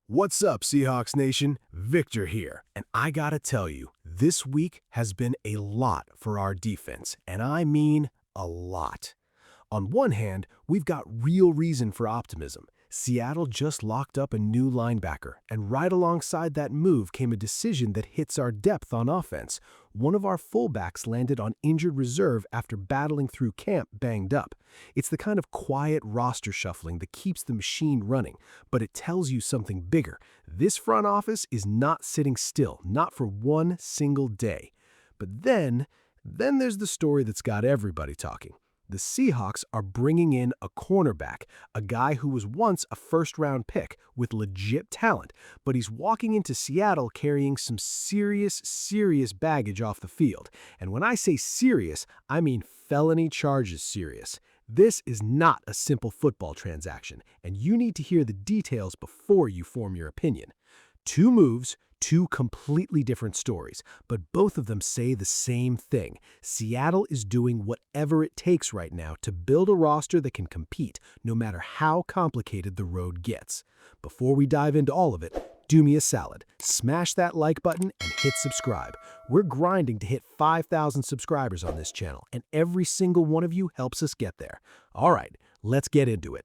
What's up, Seahawks Nation? Victor here, and I gotta tell you, this week has been a lot for our defense, and I mean a lot. On one hand, we've got real reason for optimism. Seattle just locked up a new linebacker, and right alongside that move came a decision that hits our depth on offense. One of our fullbacks landed on injured reserve after battling through camp banged up. It's the kind of quiet roster shuffling that keeps the machine running, but it tells you something bigger. This front office is not sitting still, not for one single day. But then there's the story that's got everybody talking. The Seahawks are bringing in a cornerback, a guy who was once a first-round pick with legit talent, but he's walking into Seattle carrying some serious baggage off the field. And when I say serious, I mean felony charges serious. This is not a simple football transaction, and you need to hear the details before you form your opinion. Two moves, two completely different stories, but both of them say the same thing. Seattle is doing whatever it takes right now to build a roster that can compete, no matter how complicated the road gets. Before we dive into all of it, do me a salad. Smash that like button and hit subscribe. We're grinding to hit 5,000 subscribers on this channel, and every single one of you helps us get there. All right, let's get into it.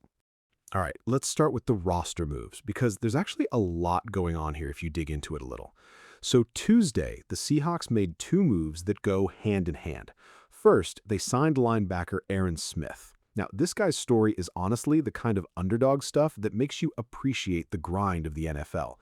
All right, let's start with the roster moves because there's actually a lot going on here if you dig into it a little. So Tuesday, the Seahawks made two moves that go hand in hand. First, they signed linebacker Aaron Smith. Now, this guy's story is honestly the kind of underdog stuff that makes you appreciate the grind of the NFL.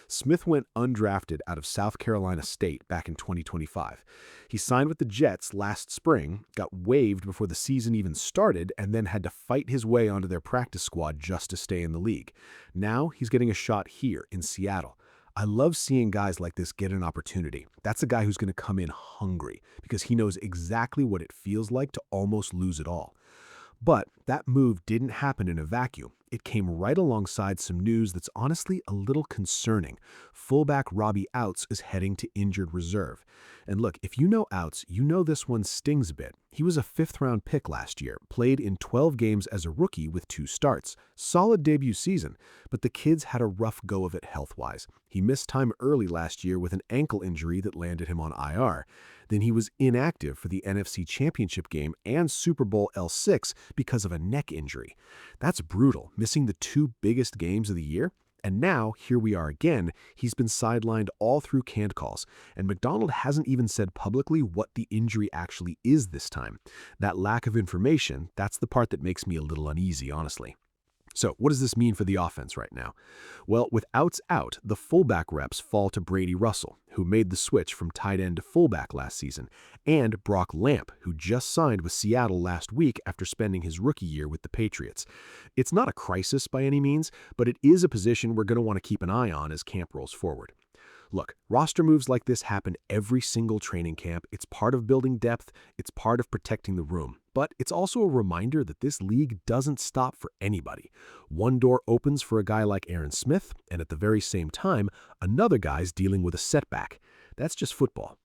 Smith went undrafted out of South Carolina State back in 2025. He signed with the Jets last spring, got waived before the season even started, and then had to fight his way onto their practice squad just to stay in the league. Now he's getting a shot here in Seattle. I love seeing guys like this get an opportunity. That's a guy who's going to come in hungry because he knows exactly what it feels like to almost lose it all. But that move didn't happen in a vacuum. It came right alongside some news that's honestly a little concerning. Fullback Robbie Outs is heading to injured reserve. And look, if you know Outs, you know this one stings a bit. He was a fifth-round pick last year, played in 12 games as a rookie with 2 starts. Solid debut season, but the kid's had a rough go of it health-wise. He missed time early last year with an ankle injury that landed him on IR. Then he was inactive for the NFC Championship game and Super Bowl L6 because of a neck injury. That's brutal, missing the 2 biggest games of the year. And now, here we are again, he's been sidelined all through canned calls, and McDonald hasn't even said publicly what the injury actually is this time. That lack of information, that's the part that makes me a little uneasy, honestly. So what does this mean for the offense right now? Well, with Outs out, the fullback reps fall to Brady Russell, who made the switch from tight end to fullback last season, and Brock Lamp, who just signed with Seattle last week after spending his rookie year with the Patriots. It's not a crisis by any means, but it is a position we're going to want to keep an eye on as camp rolls forward. Look, roster moves like this happen every single training camp. It's part of building depth. It's part of protecting the room. But it's also a reminder that this league doesn't stop for anybody. One door opens for a guy like Aaron Smith, and at the very same time, another guy's dealing with a setback. That's just football.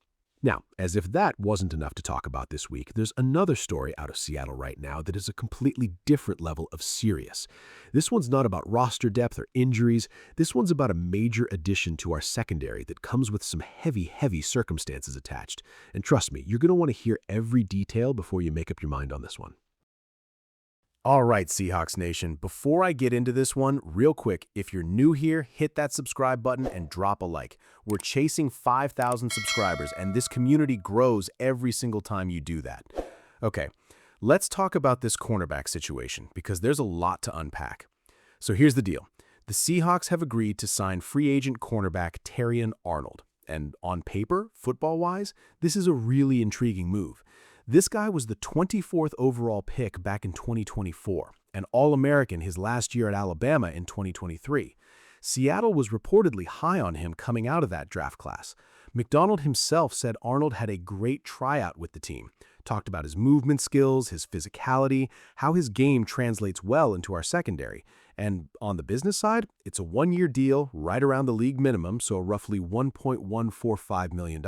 Now, as if that wasn't enough to talk about this week, there's another story out of Seattle right now that is a completely different level of serious. This one's not about roster depth or injuries. This one's about a major addition to our secondary that comes with some heavy circumstances attached. And trust me, you're going to want to hear every detail before you make up your mind on this one. All right, Seahawks Nation, before I get into this one, real quick, if you're new here, hit that subscribe button and drop a like. We're chasing 5,000 subscribers, and this community grows every single time you do that. Okay, let's talk about this cornerback situation, because there's a lot to unpack. So here's the deal. The Seahawks have agreed to sign free agent cornerback Tyrion Arnold. And on paper, football-wise, this is a really intriguing move. This guy was the 24th overall pick back in 2024, an All-American his last year at Alabama in 2023. Seattle was reportedly high on him coming out of that draft class. McDonald himself said Arnold had a great tryout with the team, talked about his movement skills, his physicality, how his game translates well into our secondary. And on the business side, it's a 1-year deal right around the league minimum, so roughly $1.145 million.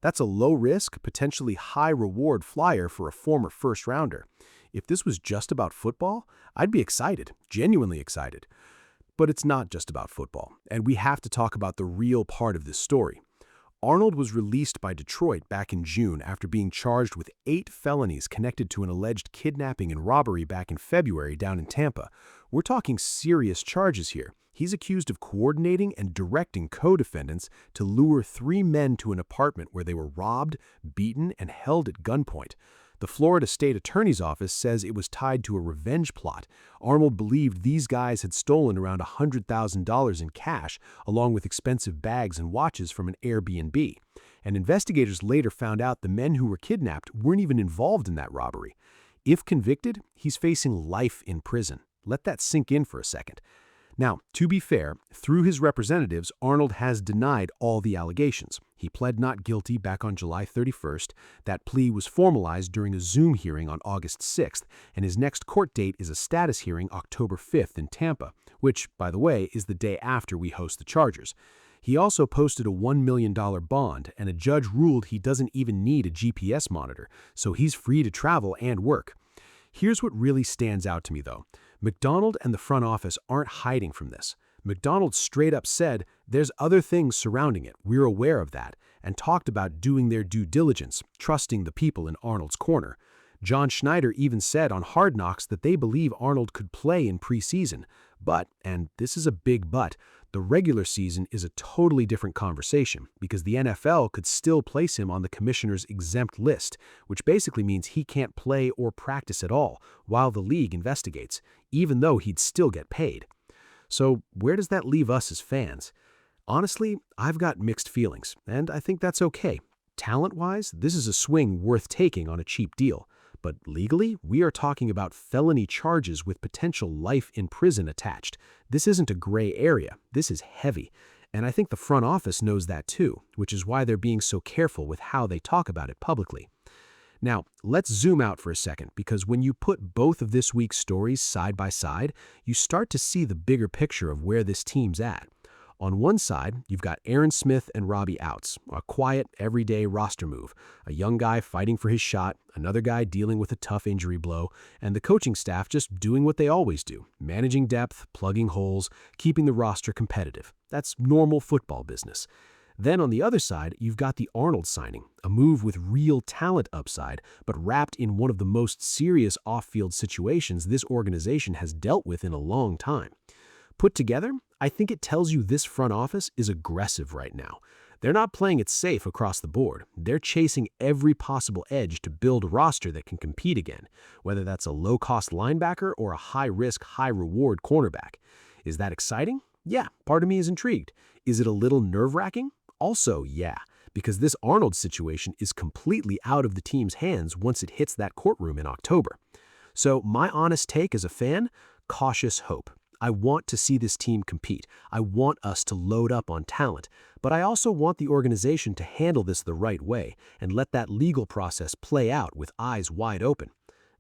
That's a low-risk, potentially high-reward flyer for a former first-rounder. If this was just about football, I'd be excited, genuinely excited. But it's not just about football, and we have to talk about the real part of this story. Arnold was released by Detroit back in June after being charged with 8 felonies connected to an alleged kidnapping and robbery back in February down in Tampa. We're talking serious charges here. He's accused of coordinating and directing co-defendants to lure 3 men to an apartment where they were robbed, beaten, and held at gunpoint. The Florida State Attorney's Office says it was tied to a revenge plot. Arnold believed these guys had stolen around $100,000 in cash, along with expensive bags and watches from an Airbnb. And investigators later found out the men who were kidnapped weren't even involved in that robbery. If convicted, he's facing life in prison. Let that sink in for a second. Now, to be fair, through his representatives, Arnold has denied all the allegations. He pled not guilty back on July 31st. That plea was formalized during a Zoom hearing on August 6th, and his next court date is a status hearing October 5th in Tampa, which, by the way, is the day after we host the Chargers. He also posted a $1 million bond, and a judge ruled he doesn't even need a GPS monitor, so he's free to travel and work. Here's what really stands out to me, though. McDonald and the front office aren't hiding from this. McDonald straight up said, "There's other things surrounding it, we're aware of that," and talked about doing their due diligence, trusting the people in Arnold's corner. John Schneider even said on Hard Knocks that they believe Arnold could play in preseason. But, and this is a big but, the regular season is a totally different conversation because the NFL could still place him on the commissioner's exempt list, which basically means he can't play or practice at all while the league investigates, even though he'd still get paid. So where does that leave us as fans? Honestly, I've got mixed feelings, and I think that's okay. Talent-wise, this is a swing worth taking on a cheap deal. But legally, we are talking about felony charges with potential life in prison attached. This isn't a gray area. This is heavy. And I think the front office knows that too, which is why they're being so careful with how they talk about it publicly. Now, let's zoom out for a second, because when you put both of this week's stories side by side, you start to see the bigger picture of where this team's at. On one side, you've got Aaron Smith and Robbie Outs, a quiet, everyday roster move, a young guy fighting for his shot, another guy dealing with a tough injury blow, and the coaching staff just doing what they always do, managing depth, plugging holes, keeping the roster competitive. That's normal football business. Then on the other side, you've got the Arnold signing, a move with real talent upside, but wrapped in one of the most serious off-field situations this organization has dealt with in a long time. Put together, I think it tells you this front office is aggressive right now. They're not playing it safe across the board. They're chasing every possible edge to build a roster that can compete again, whether that's a low-cost linebacker or a high-risk, high-reward cornerback. Is that exciting? Yeah, part of me is intrigued. Is it a little nerve-wracking? Also, yeah, because this Arnold situation is completely out of the team's hands once it hits that courtroom in October. So my honest take as a fan, cautious hope. I want to see this team compete. I want us to load up on talent, but I also want the organization to handle this the right way and let that legal process play out with eyes wide open.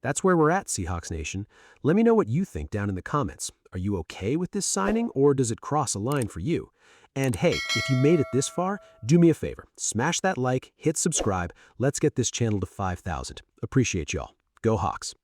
That's where we're at, Seahawks Nation. Let me know what you think down in the comments. Are you okay with this signing, or does it cross a line for you? And hey, if you made it this far, do me a favor. Smash that like, hit subscribe. Let's get this channel to 5,000. Appreciate y'all. Go Hawks.